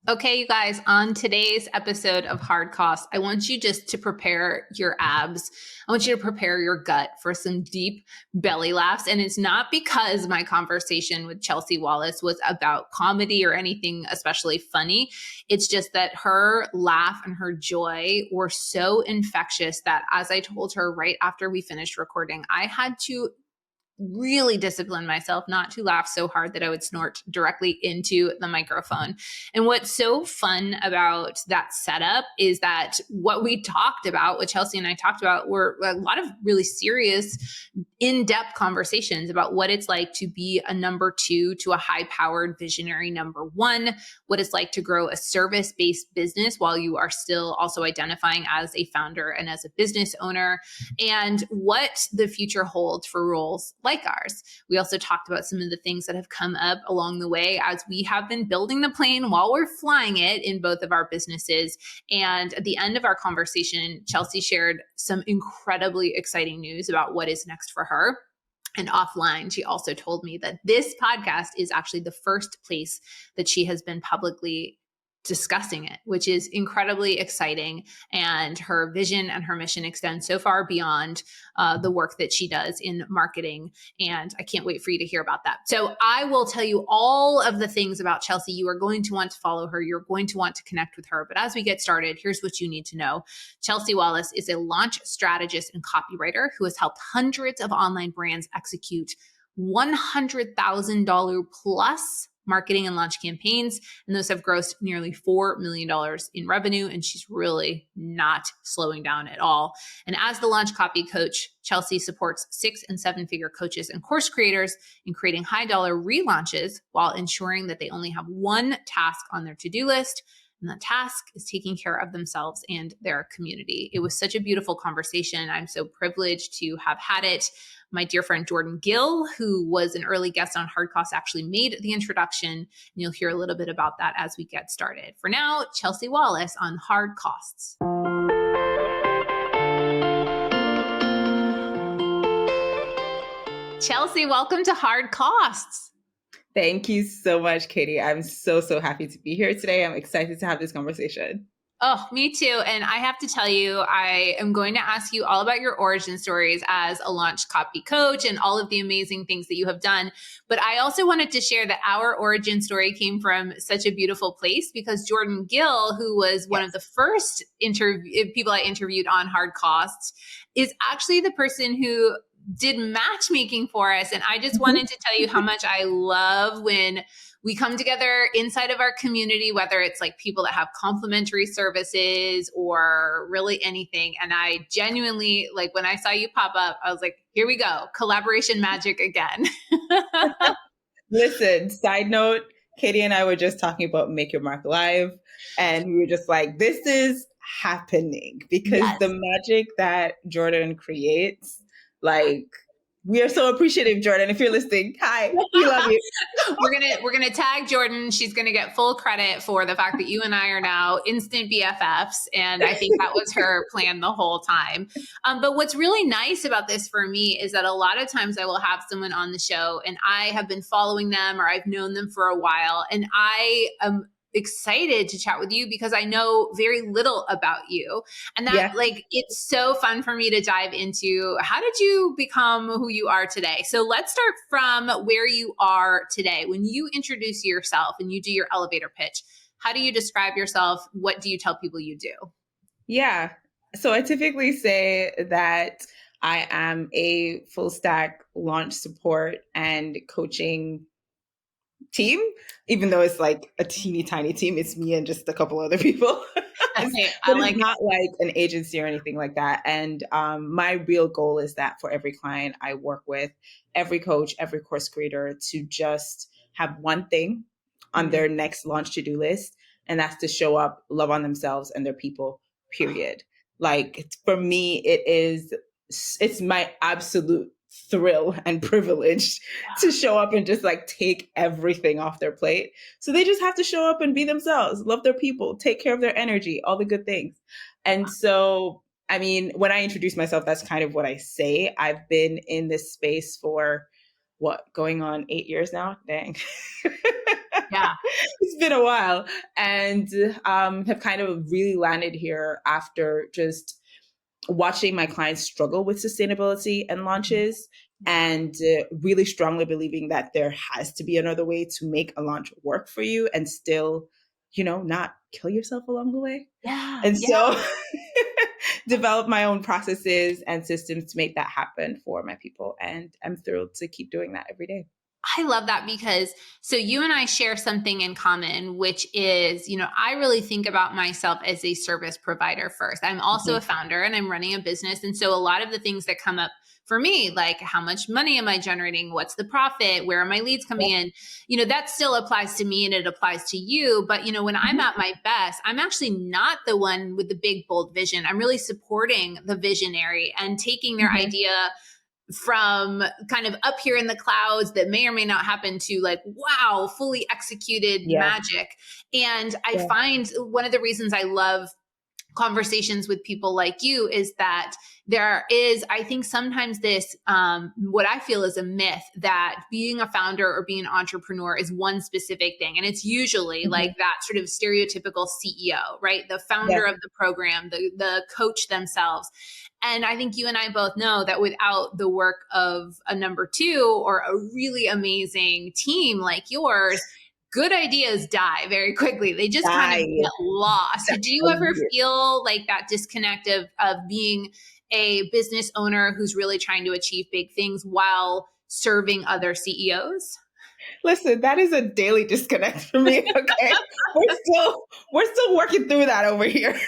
Okay, you guys, on today's episode of Hard Costs, I want you just to prepare your abs. I want you to prepare your gut for some deep belly laughs. And it's not because my conversation with Chelsea Wallace was about comedy or anything especially funny. It's just that her laugh and her joy were so infectious that, as I told her right after we finished recording, I had to really discipline myself not to laugh so hard that I would snort directly into the microphone. And what's so fun about that setup is that what we talked about, what Chelsea and I talked about, were a lot of really serious, in-depth conversations about what it's like to be a number two to a high-powered visionary number one, what it's like to grow a service-based business while you are still also identifying as a founder and as a business owner, and what the future holds for roles like ours. We also talked about some of the things that have come up along the way as we have been building the plane while we're flying it in both of our businesses. And at the end of our conversation, Chelsea shared some incredibly exciting news about what is next for her. And offline, she also told me that this podcast is actually the first place that she has been publicly discussing it, which is incredibly exciting. And her vision and her mission extend so far beyond the work that she does in marketing. And I can't wait for you to hear about that. So I will tell you all of the things about Chelsea. You are going to want to follow her. You're going to want to connect with her. But as we get started, here's what you need to know. Chelsea Wallace is a launch strategist and copywriter who has helped hundreds of online brands execute $100,000 plus marketing and launch campaigns, and those have grossed nearly $4 million in revenue, and she's really not slowing down at all. And as the launch copy coach, Chelsea supports 6- and 7-figure coaches and course creators in creating high-dollar relaunches while ensuring that they only have one task on their to-do list, and that task is taking care of themselves and their community. It was such a beautiful conversation. I'm so privileged to have had it. My dear friend Jordan Gill, who was an early guest on Hard Costs, actually made the introduction, and you'll hear a little bit about that as we get started. For now, Chelsea Wallace on Hard Costs. Chelsea, welcome to Hard Costs. Thank you so much, Katy. I'm so happy to be here today. I'm excited to have this conversation. Oh, me too. And I have to tell you, I am going to ask you all about your origin stories as a launch copy coach and all of the amazing things that you have done. But I also wanted to share that our origin story came from such a beautiful place because Jordan Gill, who was one of the first people I interviewed on Hard Costs, is actually the person who did matchmaking for us. And I just wanted to tell you how much I love when we come together inside of our community, whether it's like people that have complimentary services or really anything. And I genuinely, like when I saw you pop up, I was like, here we go, collaboration magic again. Listen, side note, Katy and I were just talking about Make Your Mark Live, and we were just like, this is happening because the magic that Jordan creates, like, we are so appreciative, Jordan. If you're listening, hi, we love you. We're gonna tag Jordan. She's gonna get full credit for the fact that you and I are now instant BFFs, and I think that was her plan the whole time. But what's really nice about this for me is that a lot of times I will have someone on the show, and I have been following them or I've known them for a while, and I am excited to chat with you because I know very little about you. And that it's so fun for me to dive into how did you become who you are today? So let's start from where you are today. When you introduce yourself and you do your elevator pitch, how do you describe yourself? What do you tell people you do? Yeah. So I typically say that I am a full stack launch support and coaching team, even though it's like a teeny tiny team. It's me and just a couple other people. It's not like an agency or anything like that. And my real goal is that for every client I work with, every coach, every course creator, to just have one thing on their next launch to-do list, and that's to show up, love on themselves and their people, period. Like for me, it's my absolute thrill and privilege to show up and just like take everything off their plate. So they just have to show up and be themselves, love their people, take care of their energy, all the good things. And so, I mean, when I introduce myself, that's kind of what I say. I've been in this space for going on 8 years now? Dang. Yeah. It's been a while, and have kind of really landed here after just watching my clients struggle with sustainability and launches, and really strongly believing that there has to be another way to make a launch work for you and still, not kill yourself along the way. Yeah. And Yeah. so develop my own processes and systems to make that happen for my people. And I'm thrilled to keep doing that every day. I love that because so you and I share something in common, which is, I really think about myself as a service provider first. I'm also a Mhm. founder and I'm running a business. And so a lot of the things that come up for me, like how much money am I generating? What's the profit? Where are my leads coming in? That still applies to me and it applies to you. But, when I'm Mhm. at my best, I'm actually not the one with the big, bold vision. I'm really supporting the visionary and taking their Mhm. idea from kind of up here in the clouds that may or may not happen to like, wow, fully executed Yeah. magic. And I Yeah. find one of the reasons I love conversations with people like you is that there is, I think sometimes this, what I feel is a myth that being a founder or being an entrepreneur is one specific thing. And it's usually like Mhm. that sort of stereotypical CEO, right? The founder Yeah. of the program, the coach themselves. And I think you and I both know that without the work of a number two or a really amazing team like yours, good ideas die very quickly. They just kind of Die. get lost. Do you ever Die. feel like that disconnect of being a business owner who's really trying to achieve big things while serving other CEOs? Listen, that is a daily disconnect for me. Okay. We're still working through that over here.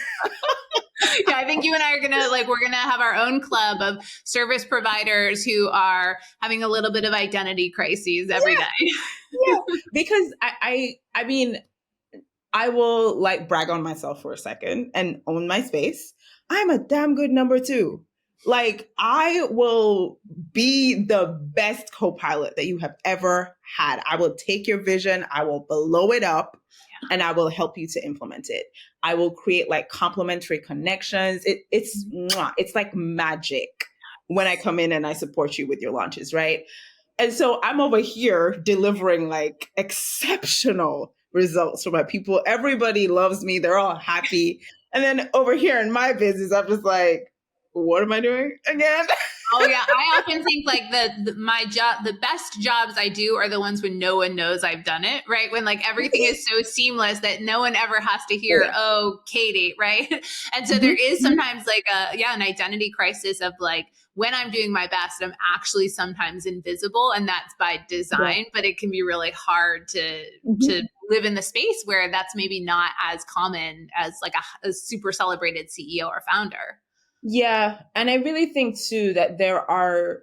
Yeah, I think you and I are we're gonna have our own club of service providers who are having a little bit of identity crises every day. Yeah. Because I mean, I will like brag on myself for a second and own my space. I'm a damn good number two. Like, I will be the best co-pilot that you have ever had. I will take your vision, I will blow it up, and I will help you to implement it. I will create like complementary connections. It's mwah, it's like magic when I come in and I support you with your launches, right? And so I'm over here delivering like exceptional results for my people. Everybody loves me. They're all happy. And then over here in my business, I'm just like, what am I doing again? Oh yeah, I often think like my job, the best jobs I do are the ones when no one knows I've done it, right? When like everything is so seamless that no one ever has to hear, Yeah. "Oh, Katie," right? And so there Mhm, is mhm. sometimes like an identity crisis of like when I'm doing my best, I'm actually sometimes invisible, and that's by Yeah. design. But it can be really hard to Mhm. live in the space where that's maybe not as common as like a super celebrated CEO or founder. Yeah, and I really think too that there are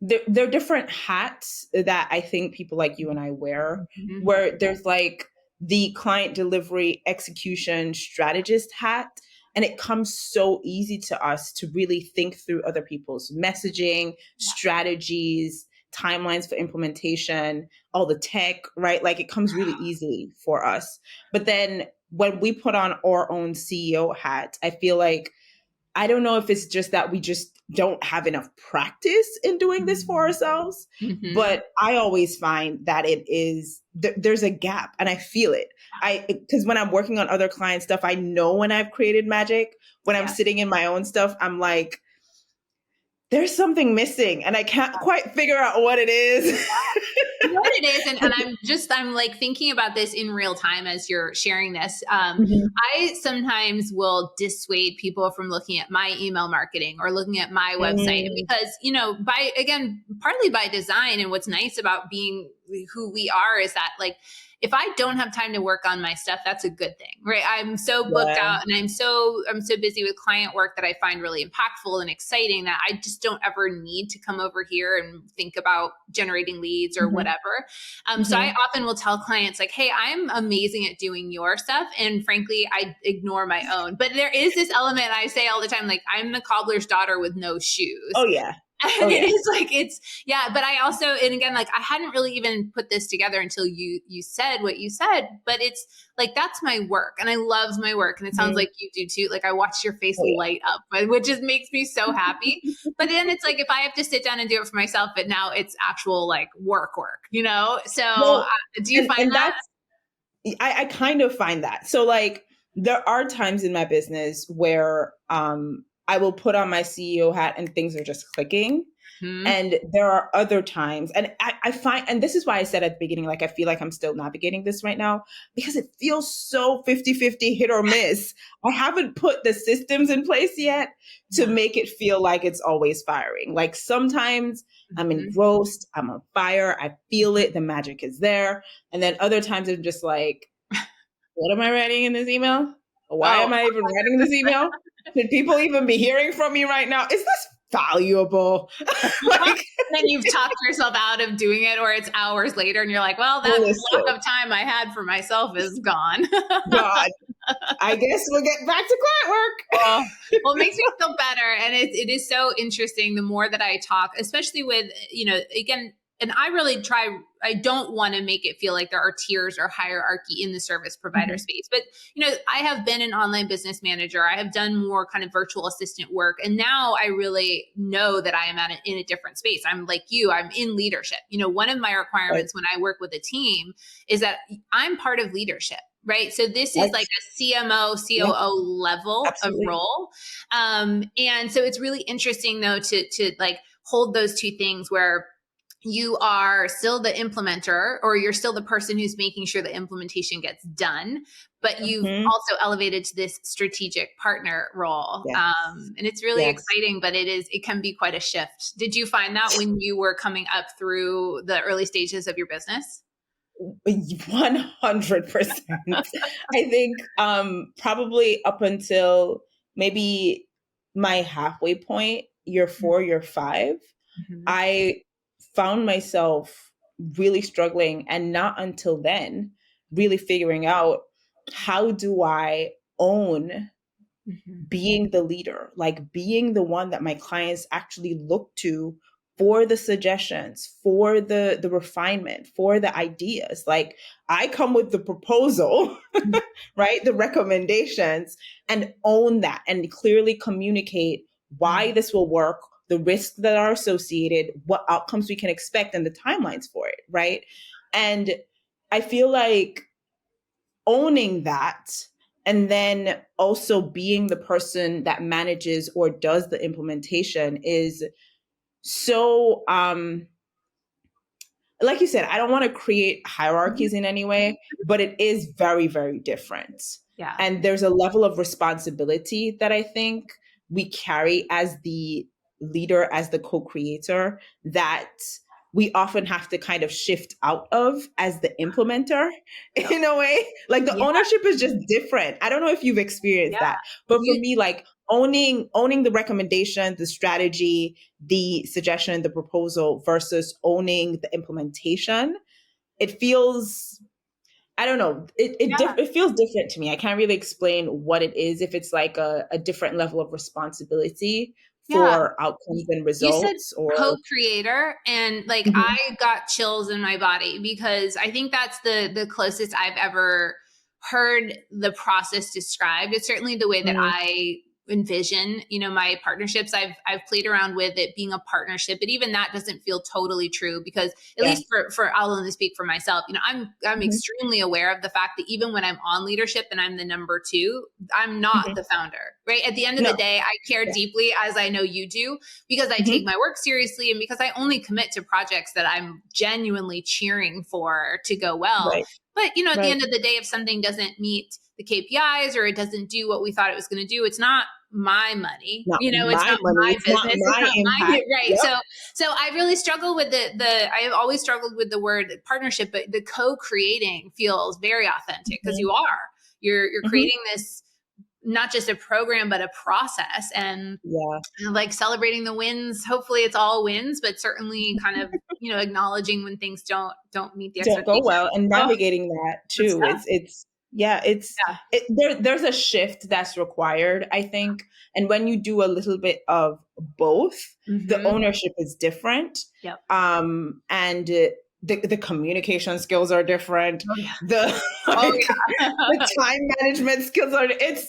different hats that I think people like you and I wear, Mhm. where there's like the client delivery execution strategist hat, and it comes so easy to us to really think through other people's messaging, strategies, timelines for implementation, all the tech, right? Like it comes really easily for us. But then when we put on our own CEO hat, I feel like I don't know if it's just that we just don't have enough practice in doing this for ourselves, Mhm. but I always find that there's a gap and I feel it. Because when I'm working on other client stuff, I know when I've created magic. When I'm Yeah. sitting in my own stuff, I'm like, there's something missing and I can't quite figure out what it is. You know what it is, and I'm like thinking about this in real time as you're sharing this. Mhm. I sometimes will dissuade people from looking at my email marketing or looking at my website Mm, because, by again, partly by design, and what's nice about being who we are is that like if I don't have time to work on my stuff, that's a good thing, right? I'm so booked yeah. out and I'm so busy with client work that I find really impactful and exciting that I just don't ever need to come over here and think about generating leads or Mhm. whatever. So I Mhm. often will tell clients like, "Hey, I'm amazing at doing your stuff, and frankly, I ignore my own." But there is this element I say all the time, like I'm the cobbler's daughter with no Oh shoes. yeah. Oh And it yeah. is like yeah, but I also, and again, like I hadn't really even put this together until you said what you said, but it's like that's my work and I love my work. And it sounds Mhm. like you do too. Like I watch your face Oh light up, which just makes me so happy. But then it's like if I have to sit down and do it for myself, but now it's actual like work, So Well, do you find and that? I kind of find that. So like there are times in my business where I will put on my CEO hat and things are just clicking. Hmm. And there are other times, and I find, and this is why I said at the beginning, like, I feel like I'm still navigating this right now because it feels so 50-50 hit or miss. I haven't put the systems in place yet to make it feel like it's always firing. Like sometimes I'm in roast, I'm on fire, I feel it, the magic is there. And then other times I'm just like, what am I writing in this email? Why Oh, am I even writing this email? Should people even be hearing from me right now? Is this valuable? Like, then you've talked yourself out of doing it, or it's hours later and you're like, well, that listen, block of time I had for myself is gone. God, I guess we'll get back to client work. Well, it makes me feel better. And it is so interesting the more that I talk, especially with, again, and I really try, I don't want to make it feel like there are tiers or hierarchy in the service provider space. But, I have been an online business manager. I have done more kind of virtual assistant work. And now I really know that I am in a different space. I'm like you, I'm in leadership. One of my requirements when I work with a team is that I'm part of leadership. Right. So this is like a CMO, COO level of role. And so it's really interesting though, to like hold those two things where you are still the implementer, or you're still the person who's making sure the implementation gets done, but you've also elevated to this strategic partner role. And it's really exciting, but it can be quite a shift. Did you find that when you were coming up through the early stages of your business? 100%. I think probably up until maybe my halfway point, year 4, year 5, I found myself really struggling, and not until then really figuring out, how do I own being the leader, like being the one that my clients actually look to for the suggestions, for the refinement, for the ideas. Like I come with the proposal, right? The recommendations, and own that and clearly communicate why this will work, the risks that are associated, what outcomes we can expect, and the timelines for it, right? And I feel like owning that, and then also being the person that manages or does the implementation, is so like you said, I don't want to create hierarchies in any way, but it is very, very different. Yeah. And there's a level of responsibility that I think we carry as the leader, as the co-creator, that we often have to kind of shift out of as the implementer in a way. Like the ownership is just different. I don't know if you've experienced that, but for me, like owning the recommendation, the strategy, the suggestion, the proposal versus owning the implementation, it feels, I don't know, it feels different to me. I can't really explain what it is, if it's like a different level of responsibility for outcomes and results. You said or co-creator, and like I got chills in my body, because I think that's the closest I've ever heard the process described. It's certainly the way that I envision, my partnerships. I've played around with it being a partnership, but even that doesn't feel totally true, because at least for I'll only speak for myself. I'm extremely aware of the fact that even when I'm on leadership and I'm the number 2, I'm not the founder, right? At the end of the day, I care deeply, as I know you do, because I take my work seriously, and because I only commit to projects that I'm genuinely cheering for to go well. Right. But, at the end of the day, if something doesn't meet the KPIs, or it doesn't do what we thought it was going to do, it's not my money. It's not my business. It's not my, right. Yep. So I really struggle with I have always struggled with the word partnership, but the co-creating feels very authentic, because you're creating this, not just a program, but a process, and like celebrating the wins. Hopefully it's all wins, but certainly kind of, acknowledging when things don't meet the expectations. Don't go well, and navigating that too. There's a shift that's required, I think. And when you do a little bit of both, the ownership is different. Yep. And the communication skills are different. The time management skills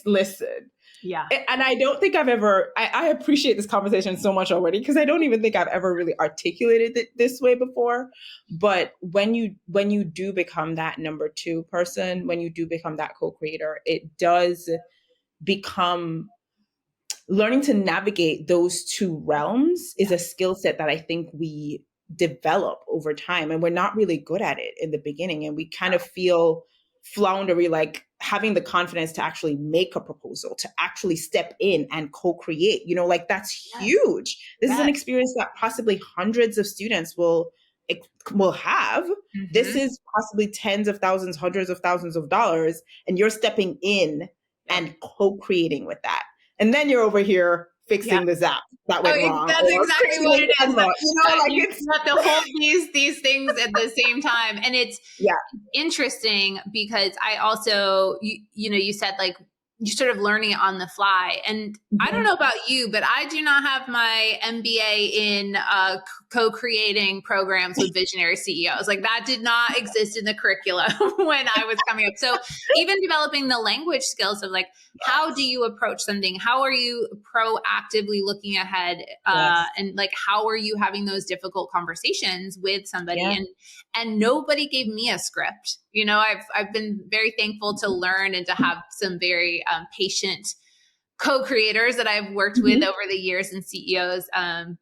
listen, Yeah. And I don't think I appreciate this conversation so much already, because I don't even think I've ever really articulated it this way before. But when you do become that number two person, when you do become that co-creator, it does become, learning to navigate those two realms is a skill set that I think we develop over time. And we're not really good at it in the beginning. And we kind of feel floundery, like having the confidence to actually make a proposal, to actually step in and co-create, like that's huge. This is an experience that possibly hundreds of students will have. Mm-hmm. This is possibly tens of thousands, hundreds of thousands of dollars, and you're stepping in and co-creating with that. And then you're over here fixing the zap that went wrong. That's exactly what it is. You have to hold these things at the same time. And it's interesting because I also, you said like, you're sort of learning it on the fly. And I don't know about you, but I do not have my MBA in co-creating programs with visionary CEOs. Like that did not exist in the curriculum when I was coming up. So even developing the language skills of like, how do you approach something? How are you proactively looking ahead? And like, how are you having those difficult conversations with somebody? And nobody gave me a script. I've been very thankful to learn and to have some very patient co-creators that I've worked with over the years and CEOs.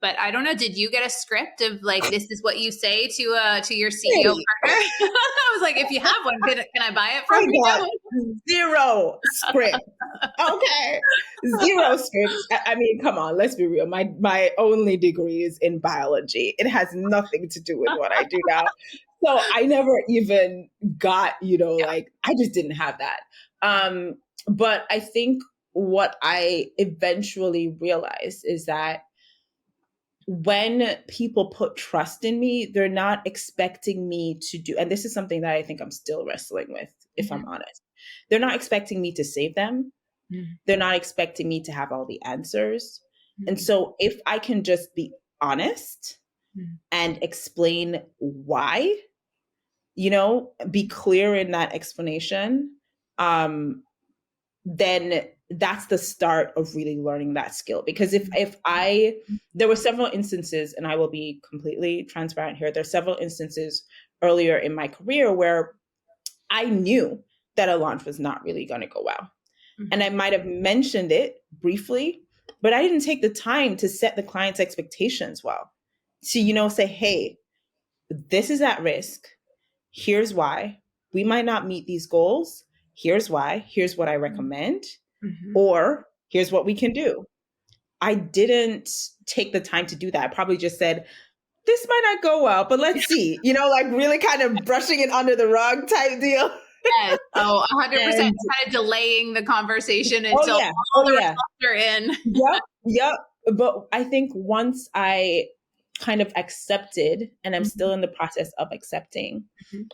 But I don't know, did you get a script of like, this is what you say to your CEO partner? I was like, if you have one, can I buy it from you? Zero script. Okay. Zero scripts. I mean, come on, let's be real. My only degree is in biology. It has nothing to do with what I do now. So I never even got, like, I just didn't have that. But I think what I eventually realized is that when people put trust in me, they're not expecting me to do, and this is something that I think I'm still wrestling with, if I'm honest. They're not expecting me to save them. They're not expecting me to have all the answers. And so if I can just be honest and explain why, be clear in that explanation, then that's the start of really learning that skill. Because there were several instances, and I will be completely transparent here. There's several instances earlier in my career where I knew that a launch was not really going to go well. And I might have mentioned it briefly, but I didn't take the time to set the client's expectations well. To, say, hey, this is at risk. Here's why. We might not meet these goals. Here's why. Here's what I recommend. Or here's what we can do. I didn't take the time to do that. I probably just said, this might not go well, but let's see, like really kind of brushing it under the rug type deal. Yes. Oh, 100% kind of delaying the conversation until all the results are in. Yep. But I think once I kind of accepted, and I'm still in the process of accepting,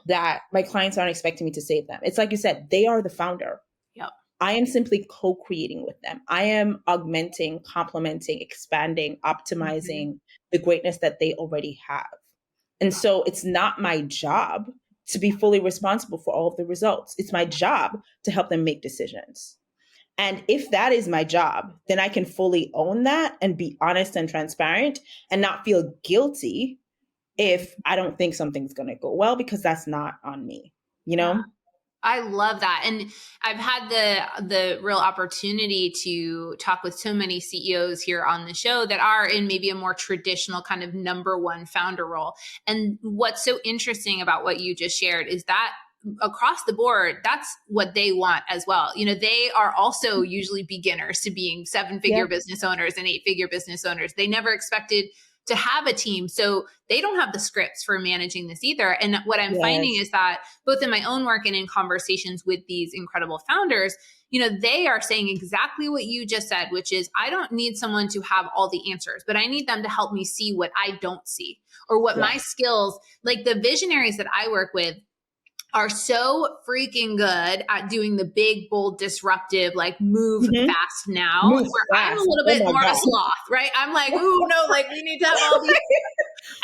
that my clients aren't expecting me to save them. It's like you said, they are the founder. Yep. I am simply co-creating with them. I am augmenting, complementing, expanding, optimizing the greatness that they already have. And so it's not my job to be fully responsible for all of the results. It's my job to help them make decisions. And if that is my job, then I can fully own that and be honest and transparent and not feel guilty if I don't think something's going to go well, because that's not on me, Yeah. I love that. And I've had the real opportunity to talk with so many CEOs here on the show that are in maybe a more traditional kind of number one founder role. And what's so interesting about what you just shared is that across the board, that's what they want as well. They are also usually beginners to being 7-figure business owners and 8-figure business owners. They never expected to have a team. So they don't have the scripts for managing this either. And what I'm finding is that both in my own work and in conversations with these incredible founders, they are saying exactly what you just said, which is, I don't need someone to have all the answers, but I need them to help me see what I don't see, or what my skills, like the visionaries that I work with, are so freaking good at doing the big, bold, disruptive, like move fast now, Move where I'm a fast. little Oh bit my more of a God. sloth, right? I'm like, ooh, no, like we need to have all these.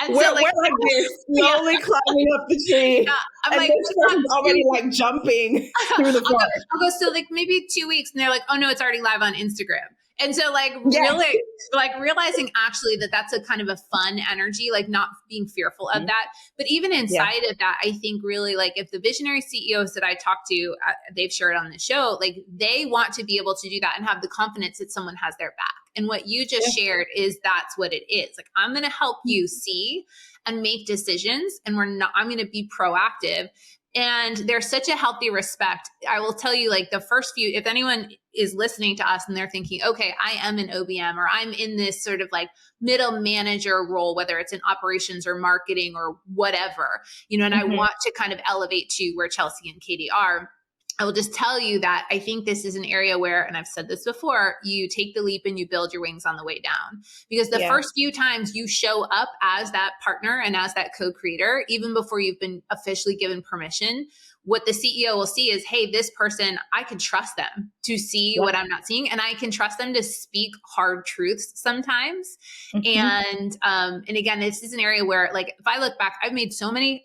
And We're so like, like this, yeah, slowly climbing up the tree. I'm And like, this person's already like jumping through the forest. I'll go, so like maybe 2 weeks, and they're like, oh no, it's already live on Instagram. And so like Yes. really like realizing actually that that's a kind of a fun energy, like not being fearful of that. But even inside of that, I think really like if the visionary CEOs that I talk to, they've shared on the show, like they want to be able to do that and have the confidence that someone has their back. And what you just shared is that's what it is. Like, I'm going to help you see and make decisions, and I'm going to be proactive. And there's such a healthy respect. I will tell you, like the first few, if anyone is listening to us and they're thinking, okay, I am an OBM, or I'm in this sort of like middle manager role, whether it's in operations or marketing or whatever, and I want to kind of elevate to where Chelsea and Katy are. I will just tell you that I think this is an area where, and I've said this before, you take the leap and you build your wings on the way down. Because the first few times you show up as that partner and as that co-creator, even before you've been officially given permission, what the CEO will see is, hey, this person, I can trust them to see what I'm not seeing, and I can trust them to speak hard truths sometimes. And again, this is an area where, like, if I look back, I've made so many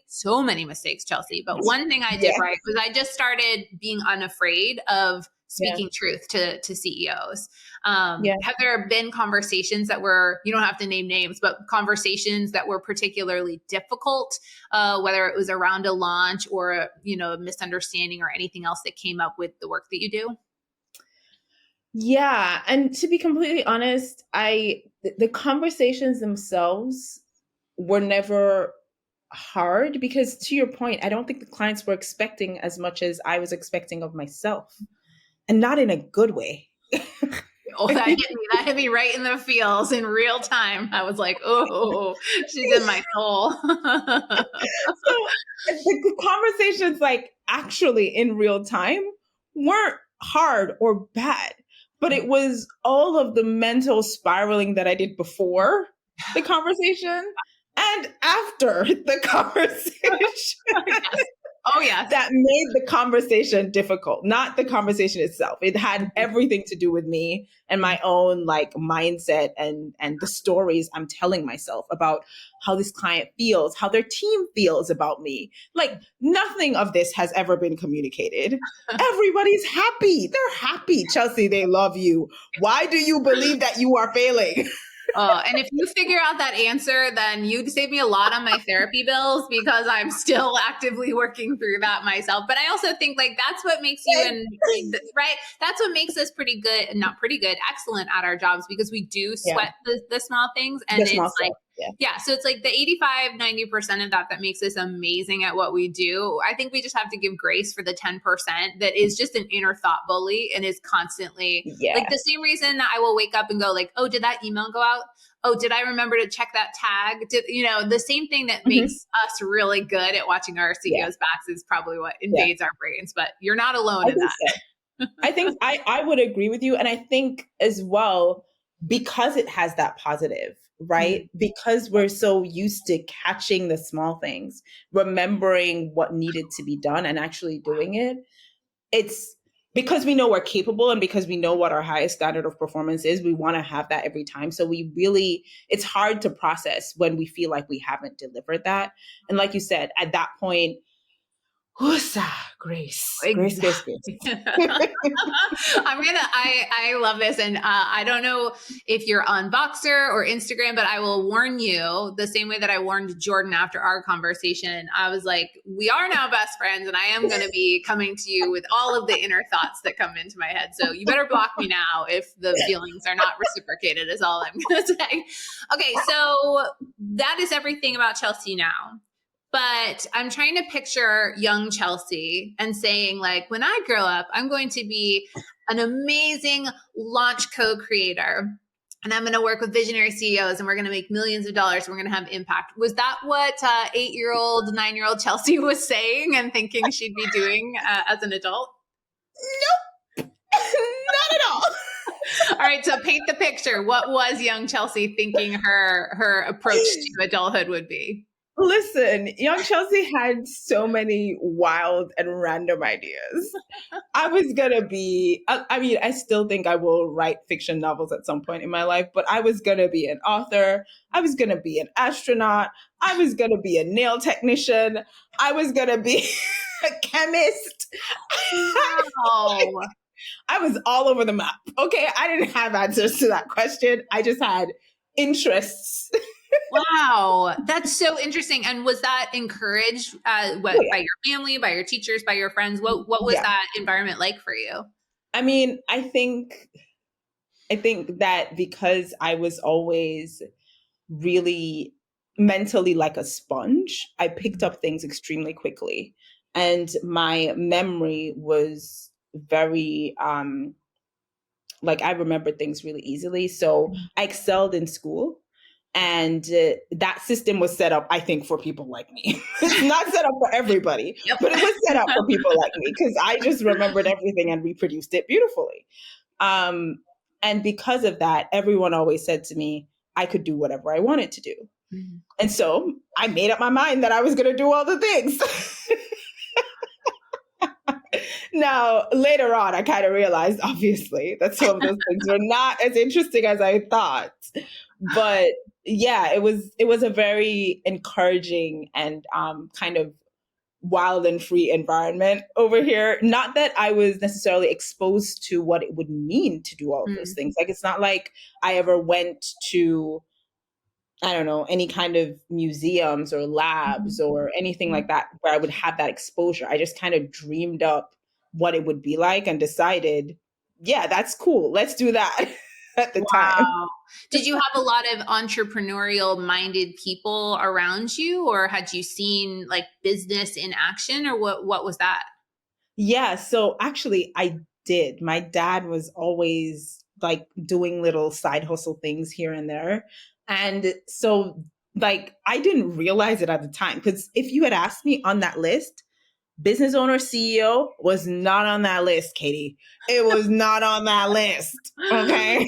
mistakes, Chelsea. But one thing I did right was I just started being unafraid of speaking truth to CEOs. Have there been conversations that were, you don't have to name names, but conversations that were particularly difficult, whether it was around a launch or a misunderstanding or anything else that came up with the work that you do? Yeah. And to be completely honest, the conversations themselves were never hard, because to your point, I don't think the clients were expecting as much as I was expecting of myself, and not in a good way. Oh, that hit me right in the feels in real time. I was like, oh, she's in my soul. So the conversations, like actually in real time, weren't hard or bad, but it was all of the mental spiraling that I did before the conversation and after the conversation. Oh, yes. That made the conversation difficult, not the conversation itself. It had everything to do with me and my own like mindset and the stories I'm telling myself about how this client feels, how their team feels about me. Like, nothing of this has ever been communicated. Everybody's happy. They're happy. Chelsea, they love you. Why do you believe that you are failing? And if you figure out that answer, then you'd save me a lot on my therapy bills, because I'm still actively working through that myself. But I also think like that's what makes you right. That's what makes us pretty good, not pretty good, excellent at our jobs, because we do sweat the small things. And it's like, so it's like the 85-90% of that makes us amazing at what we do. I think we just have to give grace for the 10% that is just an inner thought bully and is constantly like the same reason that I will wake up and go like, oh, did that email go out? Oh, did I remember to check that tag? The same thing that makes us really good at watching our CEOs' backs is probably what invades our brains, but you're not alone in that. So. I think I would agree with you. And I think as well, because it has that positive, right? Because we're so used to catching the small things, remembering what needed to be done and actually doing it. It's because we know we're capable, and because we know what our highest standard of performance is, we want to have that every time. So it's hard to process when we feel like we haven't delivered that. And like you said, at that point, grace. I love this. And I don't know if you're on Voxer or Instagram, but I will warn you the same way that I warned Jordan after our conversation. I was like, we are now best friends, and I am going to be coming to you with all of the inner thoughts that come into my head. So you better block me now if the feelings are not reciprocated, is all I'm going to say. Okay. So that is everything about Chelsea now. But I'm trying to picture young Chelsea and saying, like, when I grow up, I'm going to be an amazing launch co-creator, and I'm going to work with visionary CEOs, and we're going to make millions of dollars. And we're going to have impact. Was that what 8-year-old, 9-year-old Chelsea was saying and thinking she'd be doing as an adult? Nope, not at all. All right. So paint the picture. What was young Chelsea thinking her approach to adulthood would be? Listen, young Chelsea had so many wild and random ideas. I was going to be, I mean, I still think I will write fiction novels at some point in my life, but I was going to be an author. I was going to be an astronaut. I was going to be a nail technician. I was going to be a chemist. Wow. I was all over the map. Okay. I didn't have answers to that question. I just had interests. Wow. That's so interesting. And was that encouraged by your family, by your teachers, by your friends? What was that environment like for you? I mean, I think that because I was always really mentally like a sponge, I picked up things extremely quickly. And my memory was very like I remember things really easily. So I excelled in school. And that system was set up, I think, for people like me. It's not set up for everybody, but it was set up for people like me because I just remembered everything and reproduced it beautifully. And because of that, everyone always said to me, I could do whatever I wanted to do. Mm-hmm. And so I made up my mind that I was going to do all the things. Now, later on, I kind of realized, obviously, that some of those things were not as interesting as I thought. But yeah, it was a very encouraging and kind of wild and free environment over here. Not that I was necessarily exposed to what it would mean to do all of those things. Like, it's not like I ever went to, I don't know, any kind of museums or labs or anything like that where I would have that exposure. I just kind of dreamed up what it would be like and decided, yeah, that's cool. Let's do that at the time. Did you have a lot of entrepreneurial minded people around you, or had you seen like business in action, or what was that? Yeah. So actually I did. My dad was always like doing little side hustle things here and there. And so like, I didn't realize it at the time, because if you had asked me on that list, business owner, CEO was not on that list, Katy. It was not on that list. Okay.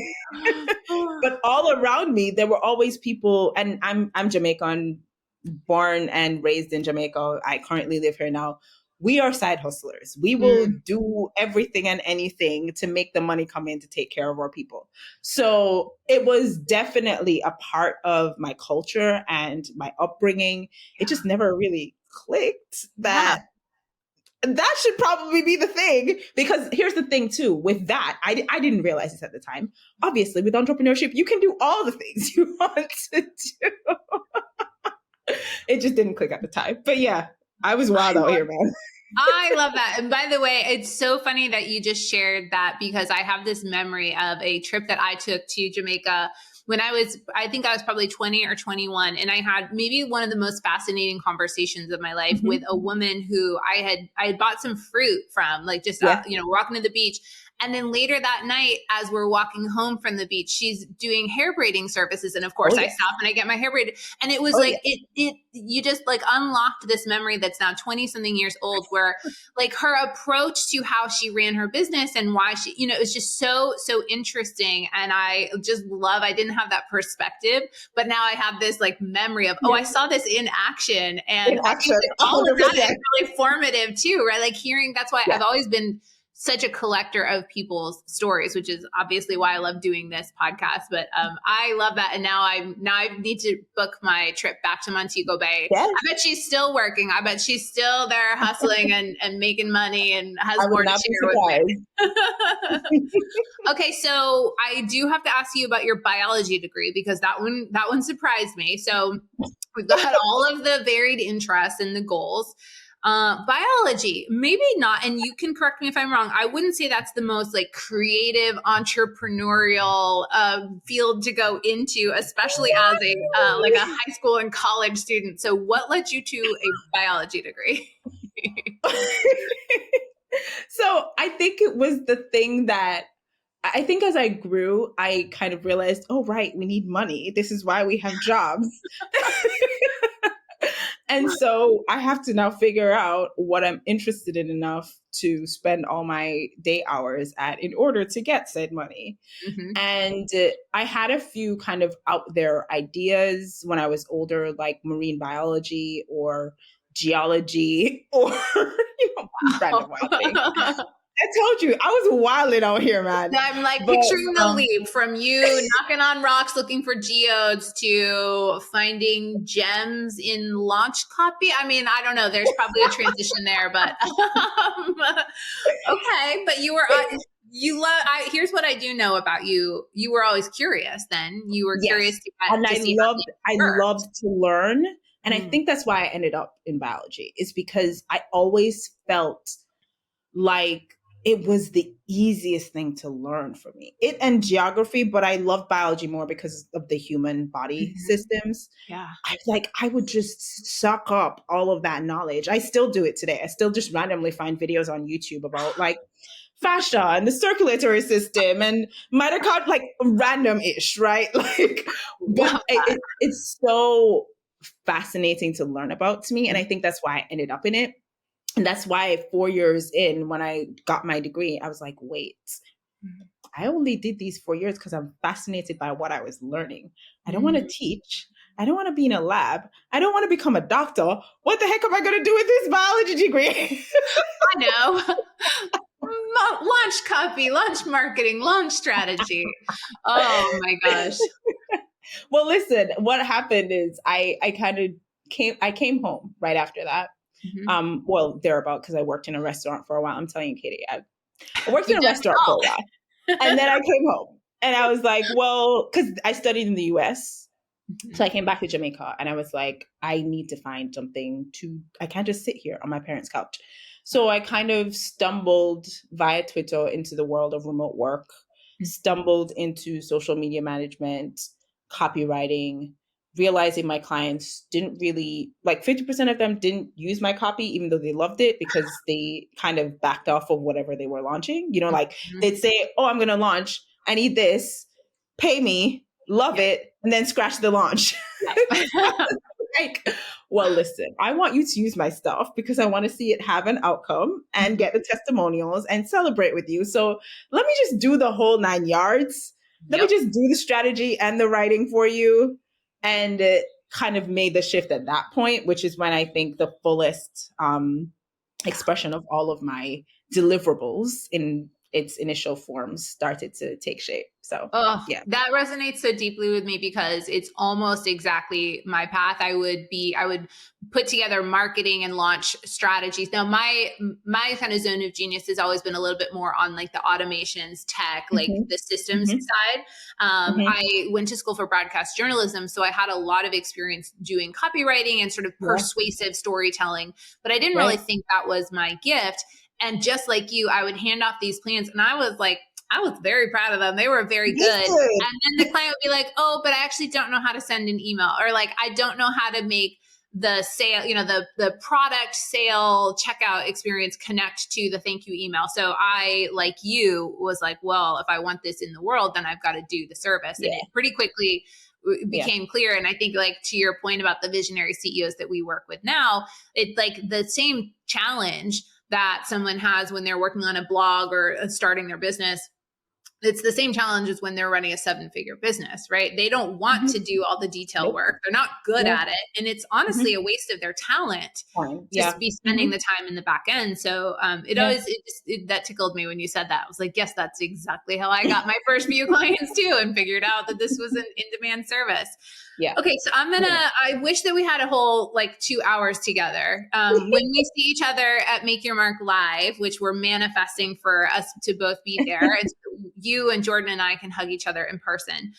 But all around me, there were always people, and I'm Jamaican, born and raised in Jamaica. I currently live here now. We are side hustlers. We will do everything and anything to make the money come in to take care of our people. So it was definitely a part of my culture and my upbringing. It just never really clicked that that should probably be the thing, because here's the thing too, with that, I didn't realize this at the time. Obviously, with entrepreneurship, you can do all the things you want to do. It just didn't click at the time. But yeah, I was wild out here, man. I love that. And by the way, it's so funny that you just shared that, because I have this memory of a trip that I took to Jamaica when I think I was probably 20 or 21. And I had maybe one of the most fascinating conversations of my life with a woman who I had bought some fruit from, like just, walking to the beach. And then later that night, as we're walking home from the beach, she's doing hair braiding services. And of course I stop and I get my hair braided. And it was you just like unlocked this memory that's now 20 something years old, where like her approach to how she ran her business and why she, it was just so interesting. And I didn't have that perspective, but now I have this like memory of, I saw this in action. And I think like all of that is really formative too, right? Like hearing, that's why I've always been such a collector of people's stories, which is obviously why I love doing this podcast. But I love that. And now I need to book my trip back to Montego Bay. Yes. I bet she's still working. I bet she's still there hustling and making money and has more to share with me. Okay, so I do have to ask you about your biology degree, because that one surprised me. So we've got all of the varied interests and the goals. Biology, maybe not. And you can correct me if I'm wrong. I wouldn't say that's the most like creative entrepreneurial field to go into, especially as a like a high school and college student. So what led you to a biology degree? So I think it was the thing that I think as I grew, I kind of realized, oh, right, we need money. This is why we have jobs. And so I have to now figure out what I'm interested in enough to spend all my day hours at in order to get said money. Mm-hmm. And I had a few kind of out there ideas when I was older, like marine biology or geology or random wild things. I told you, I was wilding out here, man. I'm like picturing the leap from you knocking on rocks looking for geodes to finding gems in launch copy. I mean, I don't know. There's probably a transition there, but okay. But you were here's what I do know about you. You were always curious. Then you were curious I loved to learn, and I think that's why I ended up in biology. Is because I always felt like it was the easiest thing to learn for me. It and geography, but I love biology more because of the human body systems. Yeah. I would just suck up all of that knowledge. I still do it today. I still just randomly find videos on YouTube about like fascia and the circulatory system and mitochondria, like random-ish, right? Like, but it's so fascinating to learn about to me. And I think that's why I ended up in it. And that's why 4 years in, when I got my degree, I was like, wait, I only did these 4 years because I'm fascinated by what I was learning. I don't want to teach. I don't want to be in a lab. I don't want to become a doctor. What the heck am I going to do with this biology degree? I know. Launch copy, launch marketing, launch strategy. Oh my gosh. Well, listen, what happened is I came home right after that. Well, thereabout, because I worked in a restaurant for a while. I'm telling you, Katy, I worked in a restaurant for a while. And then I came home and I was like, well, because I studied in the US. So I came back to Jamaica and I was like, I need to find something I can't just sit here on my parents' couch. So I kind of stumbled via Twitter into the world of remote work, stumbled into social media management, copywriting, realizing my clients didn't really, like 50% of them didn't use my copy, even though they loved it because they kind of backed off of whatever they were launching. You know, like they'd say, oh, I'm going to launch. I need this. Pay me. Love it. And then scratch the launch. Like, well, listen, I want you to use my stuff because I want to see it have an outcome and get the testimonials and celebrate with you. So let me just do the whole 9 yards. Let me just do the strategy and the writing for you. And it kind of made the shift at that point, which is when I think the fullest expression of all of my deliverables in its initial forms started to take shape. So that resonates so deeply with me because it's almost exactly my path. I would put together marketing and launch strategies. Now my kind of zone of genius has always been a little bit more on like the automations, tech, like the systems side. I went to school for broadcast journalism, so I had a lot of experience doing copywriting and sort of persuasive storytelling, but I didn't really think that was my gift. And just like you, I would hand off these plans and I was very proud of them. They were very good. And then the client would be like, oh, but I actually don't know how to send an email, or like, I don't know how to make the sale, you know, the product sale checkout experience connect to the thank you email. So I, like you, was like, well, if I want this in the world, then I've got to do the service. And it pretty quickly became clear. And I think, like, to your point about the visionary CEOs that we work with now, it's like the same challenge that someone has when they're working on a blog or starting their business. It's the same challenge as when they're running a 7-figure business, right? They don't want to do all the detail work. They're not good at it. And it's honestly a waste of their talent to be spending the time in the back end. So that tickled me when you said that. I was like, yes, that's exactly how I got my first few clients too, and figured out that this was an in-demand service. Yeah. Okay. So I wish that we had a whole 2 hours together. When we see each other at Make Your Mark Live, which we're manifesting for us to both be there, and you and Jordan and I can hug each other in person.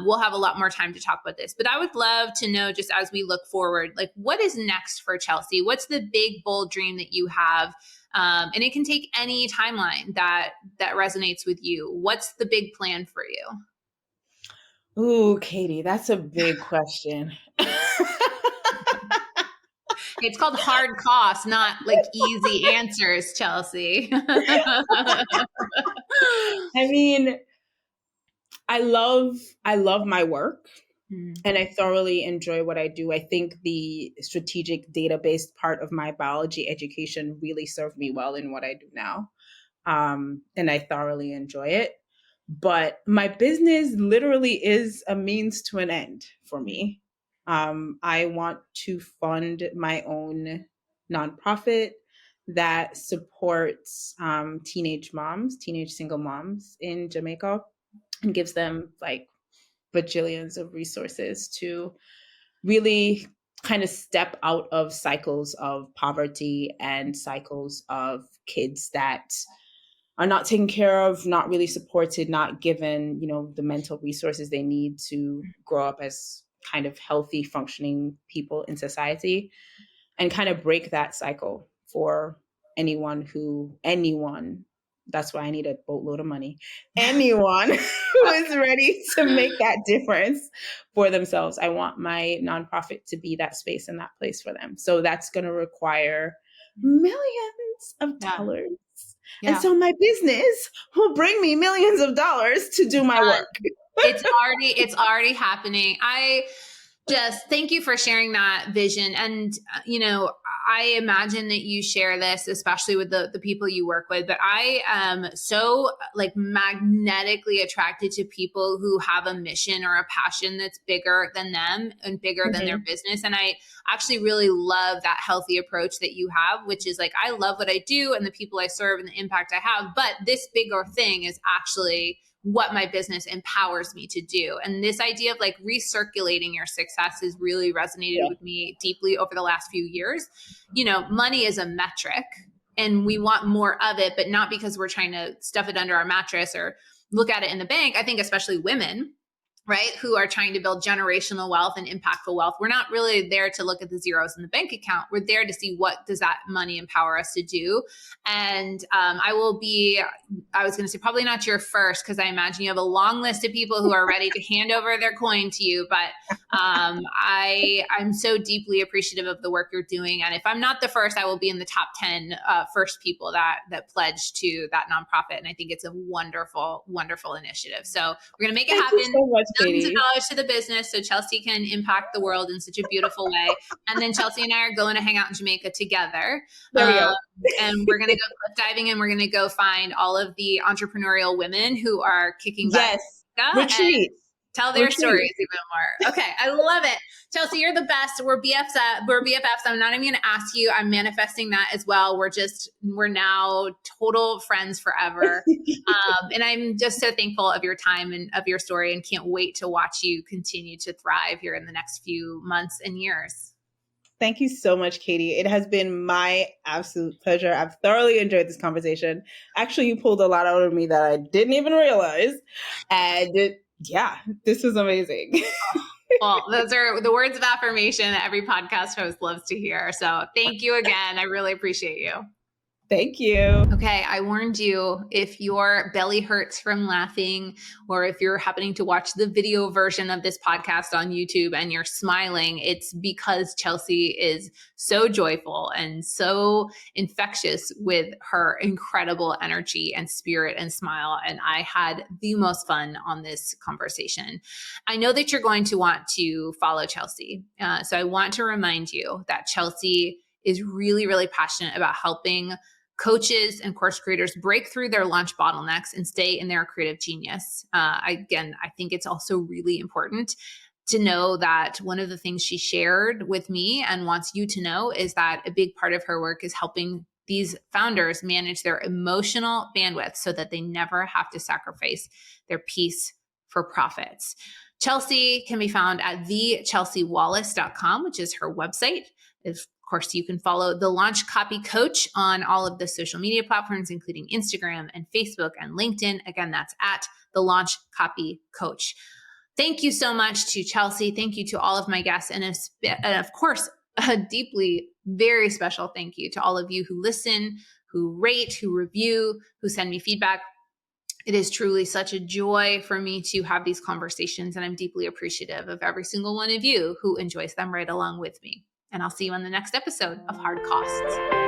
We'll have a lot more time to talk about this, but I would love to know, just as we look forward, like, what is next for Chelsea? What's the big, bold dream that you have? And it can take any timeline that resonates with you. What's the big plan for you? Ooh, Katy, that's a big question. It's called hard costs, not like easy answers, Chelsea. I mean, I love my work. Mm. And I thoroughly enjoy what I do. I think the strategic data-based part of my biology education really served me well in what I do now. And I thoroughly enjoy it. But my business literally is a means to an end for me. I want to fund my own nonprofit that supports teenage moms, teenage single moms in Jamaica, and gives them like bajillions of resources to really kind of step out of cycles of poverty and cycles of kids that are not taken care of, not really supported, not given, the mental resources they need to grow up as kind of healthy, functioning people in society, and kind of break that cycle for anyone, that's why I need a boatload of money, anyone who is ready to make that difference for themselves. I want my nonprofit to be that space and that place for them. So that's going to require millions of dollars. Yeah. And so my business will bring me millions of dollars to do my work. It's already happening. I just thank you for sharing that vision. And, I imagine that you share this, especially with the people you work with, but I am so like magnetically attracted to people who have a mission or a passion that's bigger than them and bigger than their business. And I actually really love that healthy approach that you have, which is like, I love what I do and the people I serve and the impact I have, but this bigger thing is actually what my business empowers me to do. And this idea of like recirculating your success has really resonated with me deeply over the last few years. Money is a metric and we want more of it, but not because we're trying to stuff it under our mattress or look at it in the bank. I think especially women, right, who are trying to build generational wealth and impactful wealth. We're not really there to look at the zeros in the bank account. We're there to see what does that money empower us to do. And I was going to say probably not your first, because I imagine you have a long list of people who are ready to hand over their coin to you. But I'm so deeply appreciative of the work you're doing. And if I'm not the first, I will be in the top 10 first people that pledge to that nonprofit. And I think it's a wonderful, wonderful initiative. So we're going to make it happen. Thank you so much, Millions of Katy. dollars to the business so Chelsea can impact the world in such a beautiful way. And then Chelsea and I are going to hang out in Jamaica together. There we go. And we're going to go cliff diving and we're going to go find all of the entrepreneurial women who are kicking butt. Yes. Retreat. Tell their stories even more. Okay. I love it. Chelsea, you're the best. We're BFFs. I'm not even going to ask you. I'm manifesting that as well. We're now total friends forever. And I'm just so thankful of your time and of your story and can't wait to watch you continue to thrive here in the next few months and years. Thank you so much, Katy. It has been my absolute pleasure. I've thoroughly enjoyed this conversation. Actually, you pulled a lot out of me that I didn't even realize. And this was amazing. Well, those are the words of affirmation that every podcast host loves to hear. So thank you again. I really appreciate you. Thank you. Okay, I warned you, if your belly hurts from laughing, or if you're happening to watch the video version of this podcast on YouTube and you're smiling, it's because Chelsea is so joyful and so infectious with her incredible energy and spirit and smile. And I had the most fun on this conversation. I know that you're going to want to follow Chelsea. So I want to remind you that Chelsea is really, really passionate about helping coaches and course creators break through their launch bottlenecks and stay in their creative genius. I think it's also really important to know that one of the things she shared with me and wants you to know is that a big part of her work is helping these founders manage their emotional bandwidth so that they never have to sacrifice their peace for profits. Chelsea can be found at thechelseawallace.com, which is her website. Of course, you can follow the Launch Copy Coach on all of the social media platforms, including Instagram and Facebook and LinkedIn. Again, that's at the Launch Copy Coach. Thank you so much to Chelsea. Thank you to all of my guests. And of course, a deeply, very special thank you to all of you who listen, who rate, who review, who send me feedback. It is truly such a joy for me to have these conversations, and I'm deeply appreciative of every single one of you who enjoys them right along with me. And I'll see you on the next episode of Hard Costs.